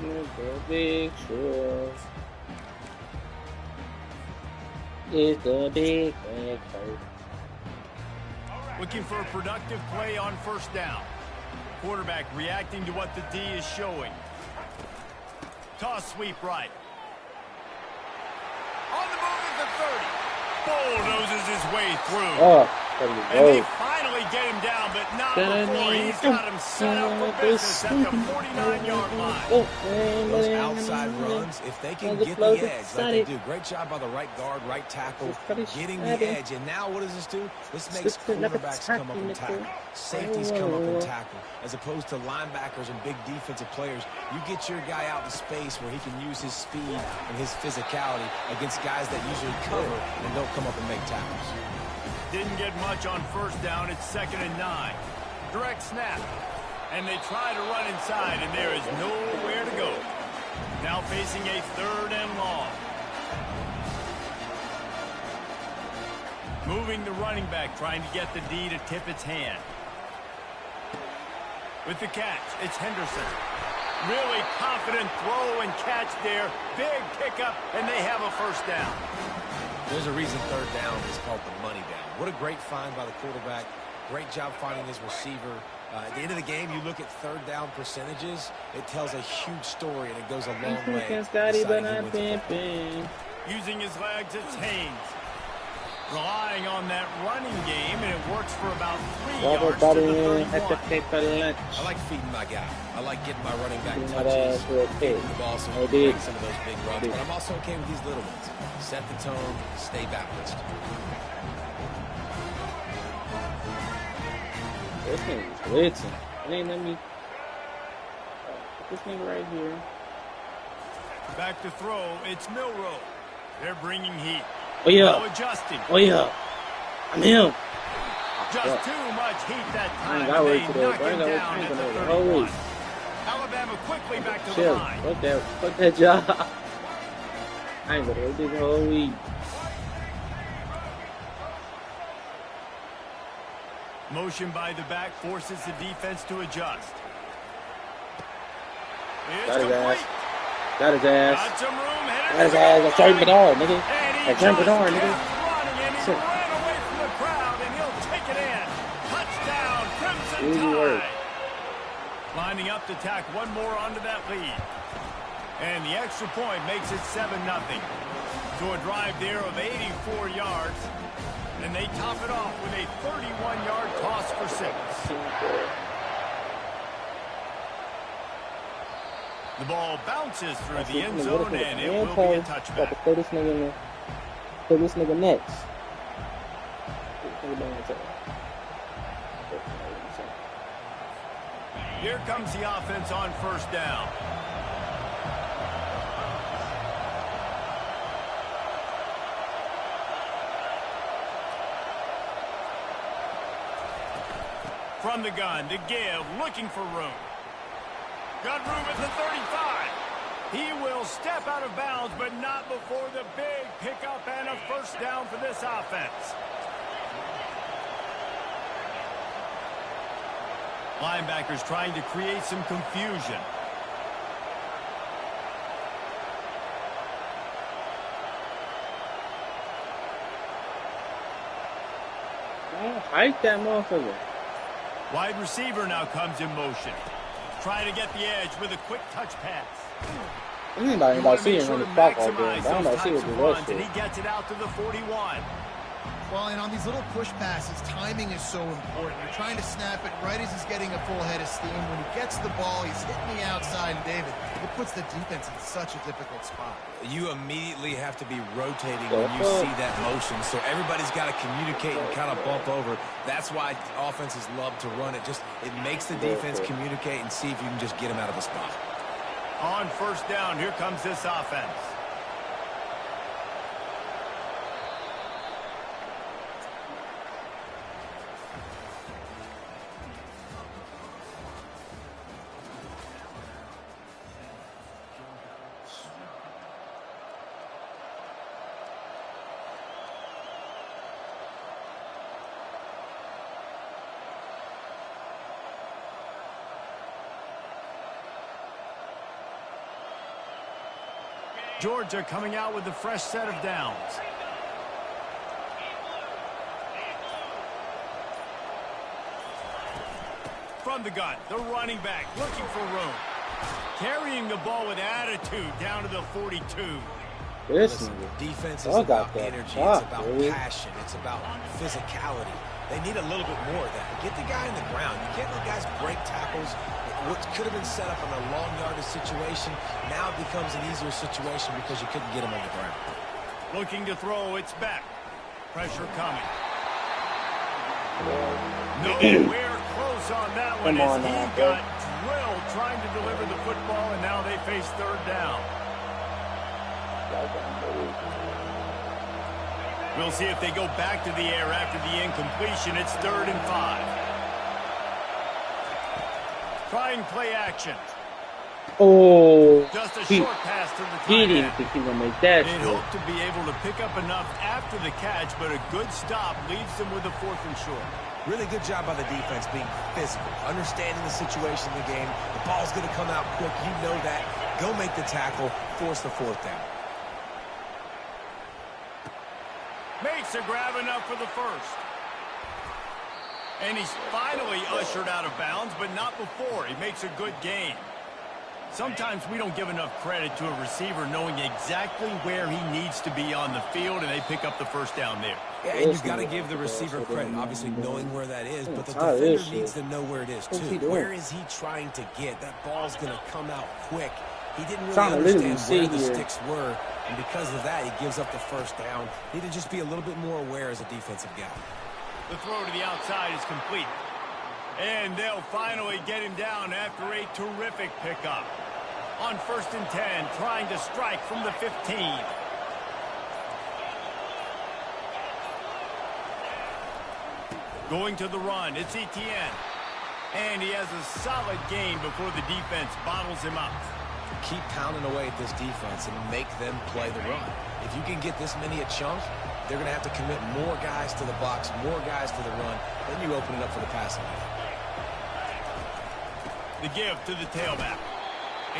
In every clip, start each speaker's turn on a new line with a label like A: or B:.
A: The big show is the big show.
B: Looking for a productive play on first down. Quarterback reacting to what the D is showing. Toss sweep right. On the move at the 30. Bulldozes his way through.
A: Oh,
B: and they finally get him down, but not before he's got him set up for business at the 49-yard line.
C: Those outside runs, if they can get the edge like they do, great job by the right guard, right tackle, getting the edge. And now what does this do? This makes quarterbacks come up and tackle. Safeties come up and tackle. As opposed to linebackers and big defensive players, you get your guy out in space where he can use his speed and his physicality against guys that usually cover and don't come up and make tackles.
B: Didn't get much on first down. It's 2nd and 9. Direct snap. And they try to run inside, and there is nowhere to go. Now facing a 3rd and long. Moving the running back, trying to get the D to tip its hand. With the catch, it's Henderson. Really confident throw and catch there. Big pickup, and they have a first down.
C: There's a reason 3rd down is called the money down. What a great find by the quarterback. Great job finding his receiver. At the end of the game, you look at 3rd down percentages. It tells a huge story, and it goes a long way.
B: Using his legs, it's Haynes. Relying on that running game, and it works for about 3 yards to the 31.
C: I like feeding my guy. I like getting my running back touches, getting the ball so he can make some of those big runs. But I'm also okay with these little ones. Set the tone, stay balanced.
A: This nigga's blitzing. It ain't let me. Put this nigga right here.
B: Back to throw. It's Milroe. They're bringing heat.
A: Oh yeah.
B: Now adjusting.
A: Oh yeah. I'm him.
B: Just too much heat that time.
A: I
B: They
A: today.
B: knock him down at the 31. Alabama quickly back to the line.
A: Fuck that job. I ain't gonna work this whole week.
B: Motion by the back forces the defense to adjust.
A: Got his ass. Got his ass.
B: Got some room.
A: Got his ass. That's Jordan Bedard, nigga. That's Jordan Bedard, nigga.
B: He ran away from the crowd, and he'll take it in. Touchdown, Crimson Tide. Lining up to tack one more onto that lead. And the extra point makes it 7-0. So a drive there of 84 yards. And they top it off with a 31-yard toss for 6. The ball bounces through the end zone, and it will be a touchback.
A: Throw this nigga in there. Throw this nigga next.
B: Here comes the offense on first down. From the gun to give, looking for room. Got room at the 35. He will step out of bounds, but not before the big pickup and a first down for this offense. Linebackers trying to create some confusion.
A: Hike that motherfucker.
B: Wide receiver now comes in motion. Trying to get the edge with a quick touch pass.
A: Anybody see him run the clock all day. I don't know see what the rest
B: and he gets it out to the 41.
D: Well, and on these little push passes, timing is so important. You're trying to snap it right as he's getting a full head of steam. When he gets the ball, he's hitting the outside, and David, it puts the defense in such a difficult spot.
C: You immediately have to be rotating when you see that motion, so everybody's got to communicate and kind of bump over. That's why offenses love to run it. It makes the defense communicate and see if you can just get them out of the spot.
B: On first down, here comes this offense. Georgia coming out with a fresh set of downs. From the gun, the running back looking for room. Carrying the ball with attitude down to the 42.
C: Listen, defense is about energy, it's about passion, it's about physicality. They need a little bit more of that. Get the guy in the ground. You can't let guys break tackles. What could have been set up on a long yardage situation now becomes an easier situation because you couldn't get him on the ground.
B: Looking to throw, it's back. Pressure coming. Nowhere close on that one as he got drilled trying to deliver the football, and now they face third down. We'll see if they go back to the air after the incompletion. It's 3rd and 5. Trying play action.
A: Oh,
B: just a short pass to the tight end.
A: He didn't think he was going to make that.
B: They hope to be able to pick up enough after the catch, but a good stop leaves them with a 4th and short.
C: Really good job by the defense being physical, understanding the situation in the game. The ball's going to come out quick. You know that. Go make the tackle, force the 4th down.
B: Makes a grab enough for the 1st. And he's finally ushered out of bounds, but not before. He makes a good gain. Sometimes we don't give enough credit to a receiver knowing exactly where he needs to be on the field, and they pick up the 1st down there.
C: Yeah, and you've got to give the receiver credit, obviously knowing where that is, but the defender needs to know where it is, too. Where is he trying to get? That ball's going to come out quick. He didn't really understand where the sticks were, and because of that, he gives up the 1st down. Need to just be a little bit more aware as a defensive guy.
B: The throw to the outside is complete. And they'll finally get him down after a terrific pickup. On 1st and 10, trying to strike from the 15. Going to the run, it's Etienne. And he has a solid gain before the defense bottles him up.
C: Keep pounding away at this defense and make them play the run. If you can get this many a chunk, they're going to have to commit more guys to the box, more guys to the run. Then you open it up for the passing game.
B: The give to the tailback.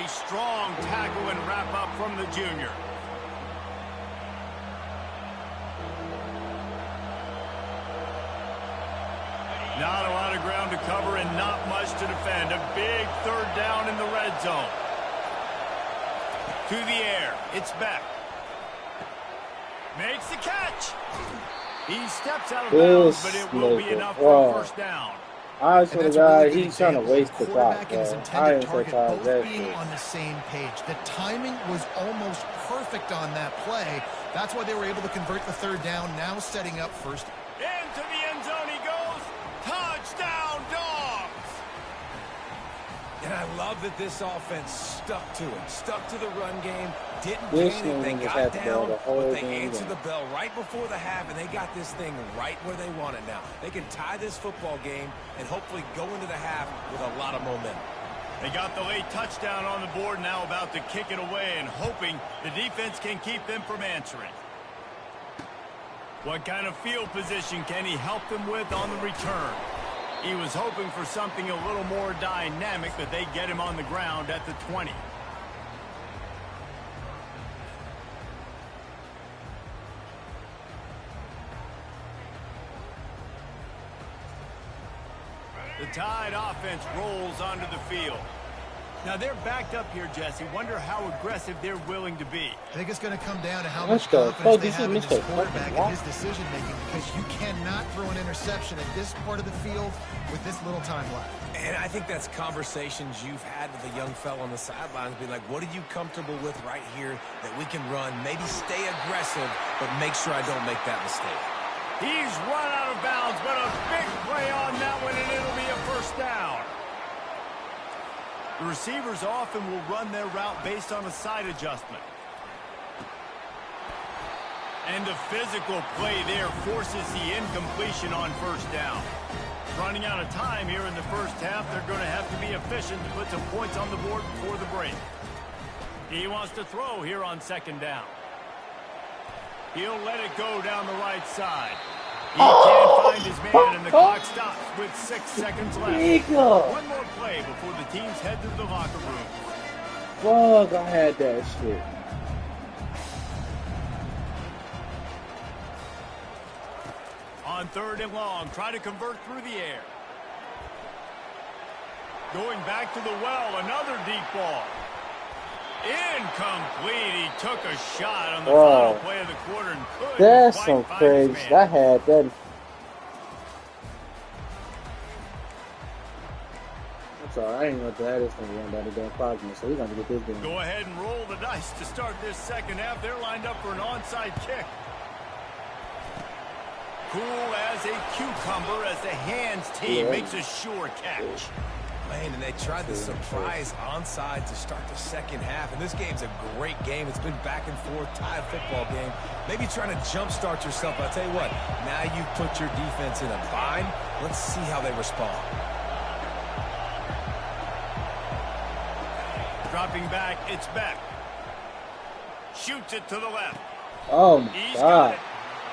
B: A strong tackle and wrap-up from the junior. Not a lot of ground to cover and not much to defend. A big 3rd down in the red zone. To the air. It's back. Makes the catch. He steps out of bounds, but it will be enough for a 1st down.
A: I swear to God, he's trying to waste the clock, bro. I ain't so tired of that
D: being
A: shit.
D: on the same page. The timing was almost perfect on that play. That's why they were able to convert the 3rd down, now setting up 1st.
B: Into the end zone he goes. Touchdown, Dogs!
C: And I love that this offense stuck to it. Stuck to the run game. Didn't panic. They got down, but they answered the bell right before the half, and they got this thing right where they want it now. They can tie this football game and hopefully go into the half with a lot of momentum.
B: They got the late touchdown on the board, now about to kick it away and hoping the defense can keep them from answering. What kind of field position can he help them with on the return? He was hoping for something a little more dynamic, but they get him on the ground at the 20. The Tide offense rolls onto the field. Now they're backed up here, Jesse. Wonder how aggressive they're willing to be.
D: I think it's going to come down to how much confidence they have in this quarterback and his decision-making, because you cannot throw an interception at this part of the field with this little time left.
C: And I think that's conversations you've had with a young fella on the sidelines. Be like, what are you comfortable with right here that we can run? Maybe stay aggressive, but make sure I don't make that mistake.
B: He's run out of bounds, but a big play on that one, and it'll be a 1st down. The receivers often will run their route based on a side adjustment. And the physical play there forces the incompletion on 1st down. Running out of time here in the 1st half, they're going to have to be efficient to put some points on the board before the break. He wants to throw here on 2nd down. He'll let it go down the right side. He can't find his man, and the clock stops with 6 seconds left. One more play before the teams head to the locker room.
A: Fuck, I had that shit.
B: On 3rd and long, try to convert through the air. Going back to the well, another deep ball. Incomplete. He took a shot on the final play of the quarter and couldn't
A: That's
B: quite
A: some
B: find his
A: crazy.
B: man.
A: I had that. I'm sorry, I ain't going to have this thing run down the damn clock, so we're going to get this game.
B: Go ahead and roll the dice to start this second half. They're lined up for an onside kick. Cool as a cucumber as the hands team makes a sure catch.
C: Man, and they tried the surprise onside to start the second half. And this game's a great game. It's been back and forth, tied football game. Maybe trying to jumpstart yourself. But I'll tell you what, now you've put your defense in a bind. Let's see how they respond.
B: Dropping back, it's Beck. Shoots it to the left.
A: Oh, my God.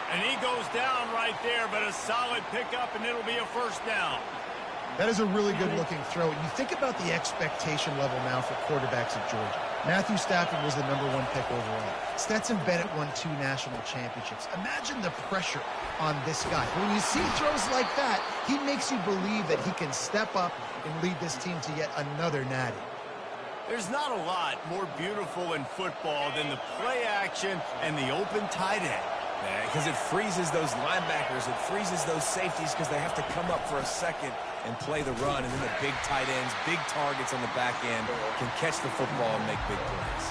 B: And he goes down right there, but a solid pickup, and it'll be a first down.
D: That is a really good-looking throw. You think about the expectation level now for quarterbacks at Georgia. Matthew Stafford was the #1 pick overall. Stetson Bennett won 2 national championships. Imagine the pressure on this guy. When you see throws like that, he makes you believe that he can step up and lead this team to yet another natty.
B: There's not a lot more beautiful in football than the play action and the open tight end.
C: Yeah, because it freezes those linebackers. It freezes those safeties because they have to come up for a second and play the run. And then the big tight ends, big targets on the back end can catch the football and make big plays.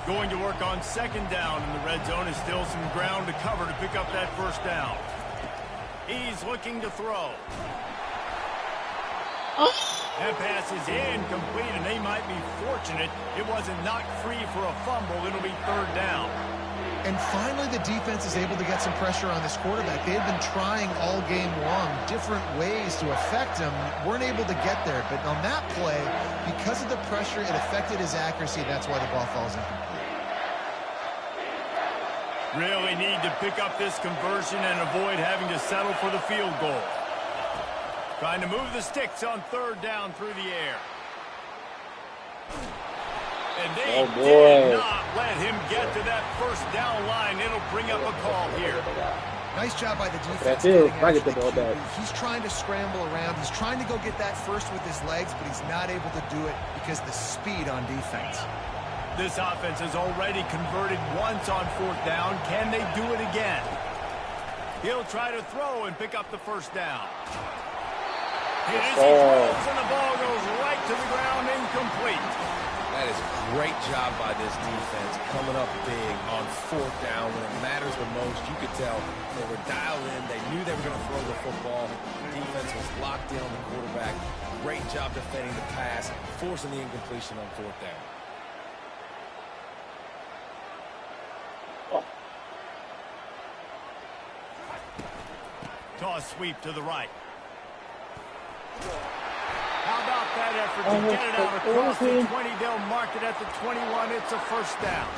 B: Going to work on second down, and the red zone is still some ground to cover to pick up that first down. He's looking to throw. That pass is incomplete, and they might be fortunate it wasn't knocked free for a fumble. It'll be 3rd down.
D: And finally, the defense is able to get some pressure on this quarterback. They had been trying all game long different ways to affect him. Weren't able to get there. But on that play, because of the pressure, it affected his accuracy. That's why the ball falls incomplete.
B: Really need to pick up this conversion and avoid having to settle for the field goal. Trying to move the sticks on 3rd down through the air. And they did not let him get to that first down line. It'll bring up a call here.
D: Nice job by the defense.
A: That's it. I get the ball back.
D: He's trying to scramble around. He's trying to go get that first with his legs, but he's not able to do it because of the speed on defense.
B: This offense has already converted once on 4th down. Can they do it again? He'll try to throw and pick up the first down. He throws, and the ball goes right to the ground, incomplete.
C: That is a great job by this defense, coming up big on 4th down when it matters the most. You could tell they were dialed in. They knew they were going to throw the football. The defense was locked in on the quarterback. Great job defending the pass, forcing the incompletion on 4th down.
B: Toss sweep to the right. How about that effort to get it out across the 20? They'll mark it at the 21. It's a first down.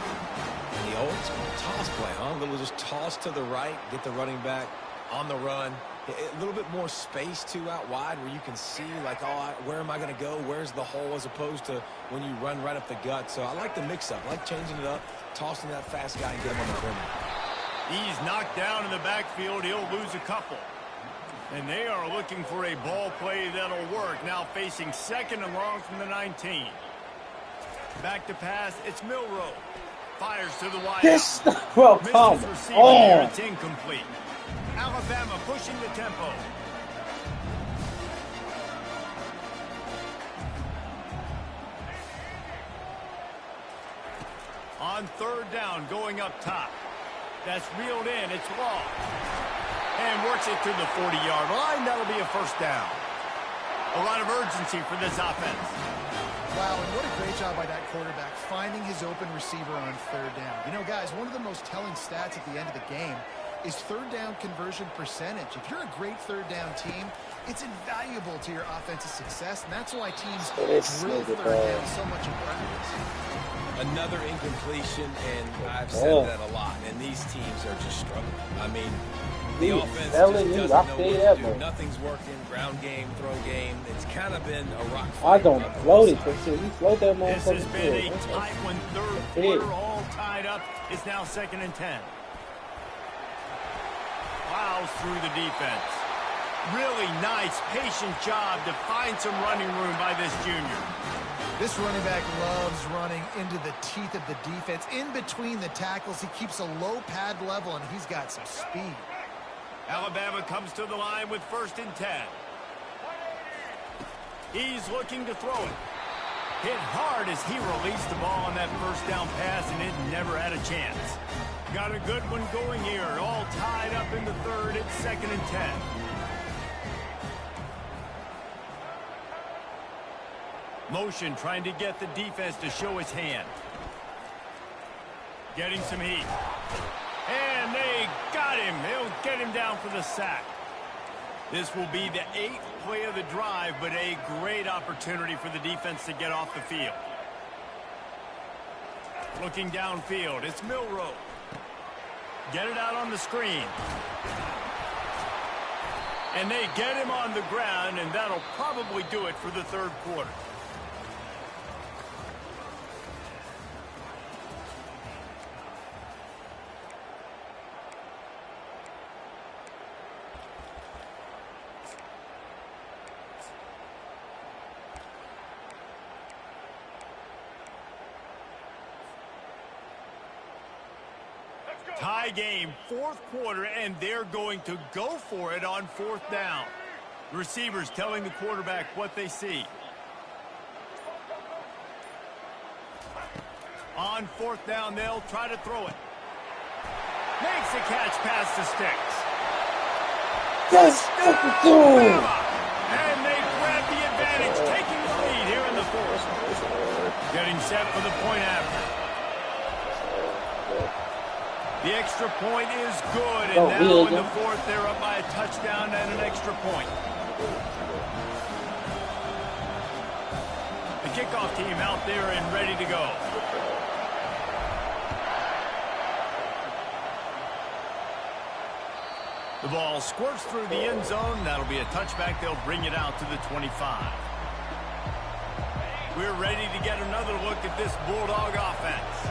C: The old school toss play, huh? A little just toss to the right, get the running back on the run. A little bit more space, too, out wide where you can see, like, oh, where am I going to go? Where's the hole, as opposed to when you run right up the gut. So I like the mix-up. I like changing it up, tossing that fast guy and get him on the perimeter.
B: He's knocked down in the backfield. He'll lose a couple. And they are looking for a ball play that'll work. Now facing 2nd and long from the 19. Back to pass. It's Milroe. Fires to the wide.
A: This, well, come on.
B: It's incomplete. Alabama pushing the tempo. On 3rd down, going up top. That's reeled in. It's Law. And works it to the 40-yard line. That'll be a first down. A lot of urgency for this offense.
D: Wow, and what a great job by that quarterback, finding his open receiver on 3rd down. You know, guys, one of the most telling stats at the end of the game is 3rd down conversion percentage. If you're a great 3rd down team, it's invaluable to your offensive success, and that's why teams drill 3rd down so much in practice.
C: Another incompletion, and I've said that a lot, and these teams are just struggling. I mean, the offense just doesn't know what to do. Nothing's working. Ground game, throw game. It's kind of been a rock fight.
A: I don't float it. He float that motherfucker.
B: This has been a tight one. 3rd quarter all tied up. It's now 2nd and 10. plows through the defense. Really nice, patient job to find some running room by this junior.
D: This running back loves running into the teeth of the defense. In between the tackles, he keeps a low pad level, and he's got some speed.
B: Alabama comes to the line with 1st and 10. He's looking to throw it. Hit hard as he released the ball on that 1st down pass, and it never had a chance. Got a good one going here. All tied up in the 3rd. It's 2nd and 10. Motion trying to get the defense to show his hand. Getting some heat. And they got him. They'll get him down for the sack. This will be the 8th play of the drive, but a great opportunity for the defense to get off the field. Looking downfield, it's Milroe. Get it out on the screen. And they get him on the ground, and that'll probably do it for the 3rd quarter. Tie game, 4th quarter, and they're going to go for it on 4th down. Receivers telling the quarterback what they see. On 4th down, they'll try to throw it. Makes the catch past the sticks.
A: Yes!
B: And they grab the advantage, taking the lead here in the 4th. Getting set for the point after. The extra point is good, and now in the 4th, they're up by a touchdown and an extra point. The kickoff team out there and ready to go. The ball squirts through the end zone. That'll be a touchback. They'll bring it out to the 25. We're ready to get another look at this Bulldog offense.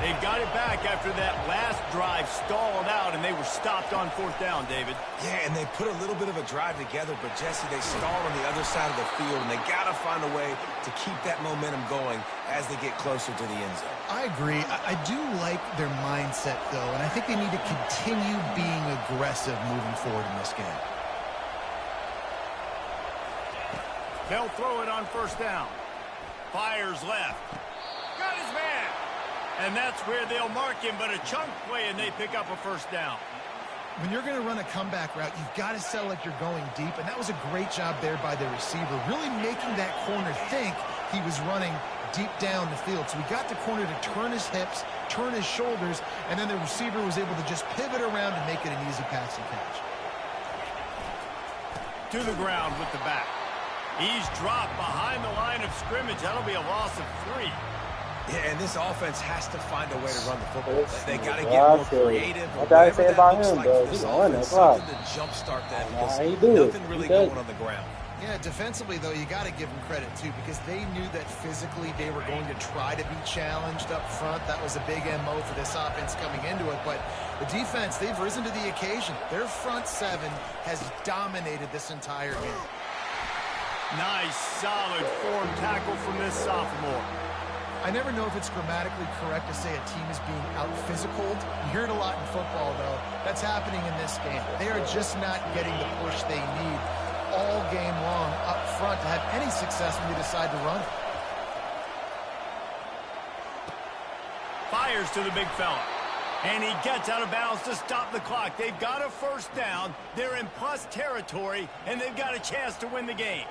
B: They've got it back after that last drive stalled out, and they were stopped on 4th down, David.
C: Yeah, and they put a little bit of a drive together, but, Jesse, they stall on the other side of the field, and they got to find a way to keep that momentum going as they get closer to the end zone.
D: I agree. I do like their mindset, though, and I think they need to continue being aggressive moving forward in this game.
B: They'll throw it on 1st down. Fires left. Got his man. And that's where they'll mark him, but a chunk play, and they pick up a 1st down.
D: When you're going to run a comeback route, you've got to sell like you're going deep, and that was a great job there by the receiver, really making that corner think he was running deep down the field. So we got the corner to turn his hips, turn his shoulders, and then the receiver was able to just pivot around and make it an easy passing catch.
B: To the ground with the back. He's dropped behind the line of scrimmage. That'll be a loss of 3.
C: Yeah, and this offense has to find a way to run the football. They got to get more creative.
A: I gotta say about him, though. He's on that clock.
C: To jumpstart that because
A: nothing
C: really going on the ground.
D: Yeah, defensively, though, you got to give them credit, too, because they knew that physically they were going to try to be challenged up front. That was a big MO for this offense coming into it. But the defense, they've risen to the occasion. Their front 7 has dominated this entire game.
B: Nice, solid form tackle from this sophomore.
D: I never know if it's grammatically correct to say a team is being out-physicaled. You hear it a lot in football, though. That's happening in this game. They are just not getting the push they need all game long up front to have any success when they decide to run.
B: Fires to the big fella. And he gets out of bounds to stop the clock. They've got a 1st down. They're in plus territory, and they've got a chance to win the game.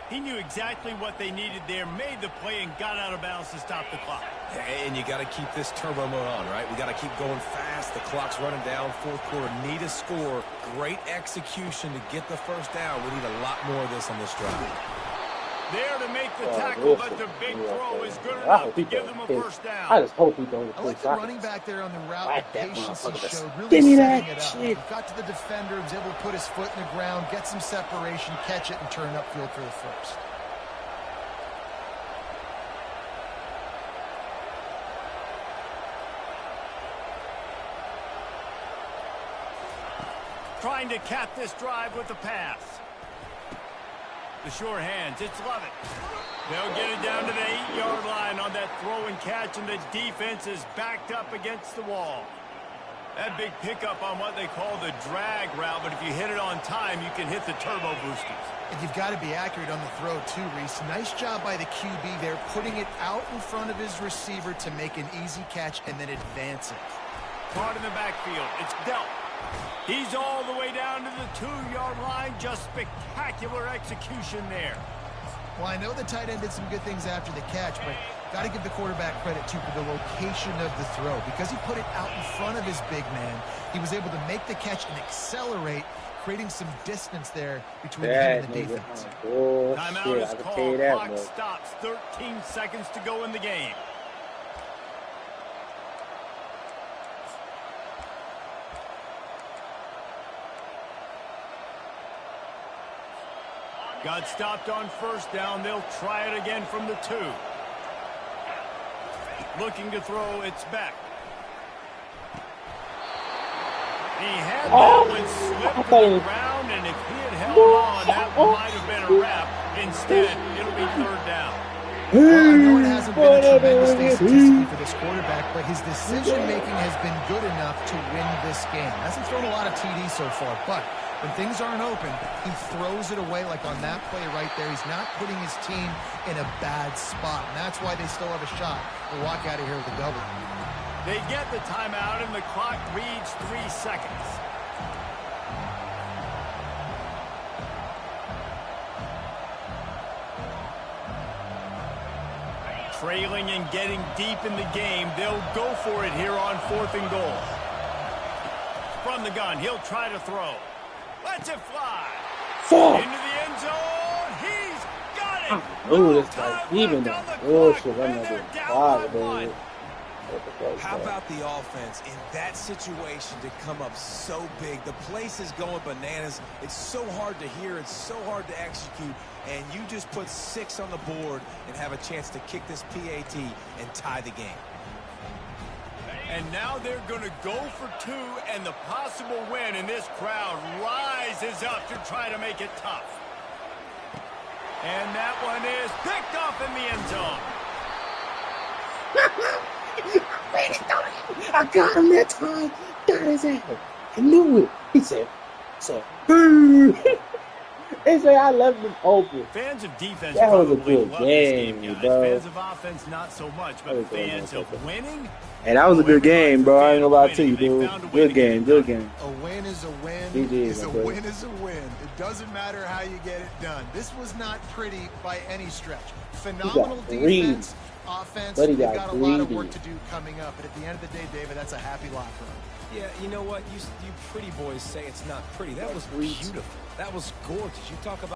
B: He knew exactly what they needed there, made the play, and got out of bounds to stop the clock.
C: And you got to keep this turbo mode on, right? We got to keep going fast. The clock's running down. 4th quarter, need a score. Great execution to get the 1st down. We need a lot more of this on this drive.
B: There to make the tackle, but the big throw is good enough to give them a 1st down.
A: I just hope he don't.
D: I like the running back there on the route. The patience he showed, really
A: Give me
D: setting
A: that
D: it up.
A: shit.
D: He got to the defender, was able to put his foot in the ground, get some separation, catch it, and turn upfield for the 1st.
B: trying to cap this drive with the pass. The sure hands, it's Lovett. They'll get it down to the 8-yard line on that throw and catch, and the defense is backed up against the wall. That big pickup on what they call the drag route, but if you hit it on time, you can hit the turbo boosters.
D: And you've got to be accurate on the throw, too, Reese. Nice job by the QB there, putting it out in front of his receiver to make an easy catch and then advance it.
B: Caught in the backfield. It's dealt. He's all the way down to the 2-yard line. Just spectacular execution there.
D: Well, I know the tight end did some good things after the catch, but got to give the quarterback credit, too, for the location of the throw. Because he put it out in front of his big man, he was able to make the catch and accelerate, creating some distance there between him and the defense.
B: Timeout is called. Clock stops. 13 seconds to go in the game. Got stopped on first down. They'll try it again from the 2. Looking to throw. It's back. He had that one slipped to the ground, and if he had held on, that might have been a wrap. Instead, it'll be 3rd down.
D: Well, I know it hasn't been a tremendous day statistically for this quarterback, but his decision-making has been good enough to win this game. Hasn't thrown a lot of TDs so far, but when things aren't open, he throws it away like on that play right there. He's not putting his team in a bad spot, and that's why they still have a shot to walk out of here with a W.
B: They get the timeout, and the clock reads 3 seconds. Trailing and getting deep in the game, they'll go for it here on 4th and goal. From the gun, he'll try to throw. Lets it fly. Into the end zone. He's got it.
A: Oh, this like even the bullshit. I'm not getting fired, baby.
C: How about the offense in that situation to come up so big? The place is going bananas. It's so hard to hear. It's so hard to execute. And you just put 6 on the board and have a chance to kick this PAT and tie the game.
B: And now they're going to go for 2 and the possible win, and this crowd rises up to try to make it tough. And that one is picked off in the end zone.
A: I got him that time. Got his ass. I knew it. He said, boo. They say I left him open.
B: Fans of defense
A: that was a
B: probably
A: good
B: love
A: game,
B: this game, guys.
A: bro.
B: Fans of offense, not so much, but fans of winning.
A: And that was a good game, bro. I ain't gonna lie to you, dude. Good game, good game.
D: A win is a win.
A: It is
D: a win is a win. It doesn't matter how you get it done. This was not pretty by any stretch. Phenomenal defense, offense. We've got a lot of work to do coming up. But at the end of the day, David, that's a happy lot for him.
C: Yeah, you know what? You pretty boys say it's not pretty. That was beautiful. That was gorgeous. You talk about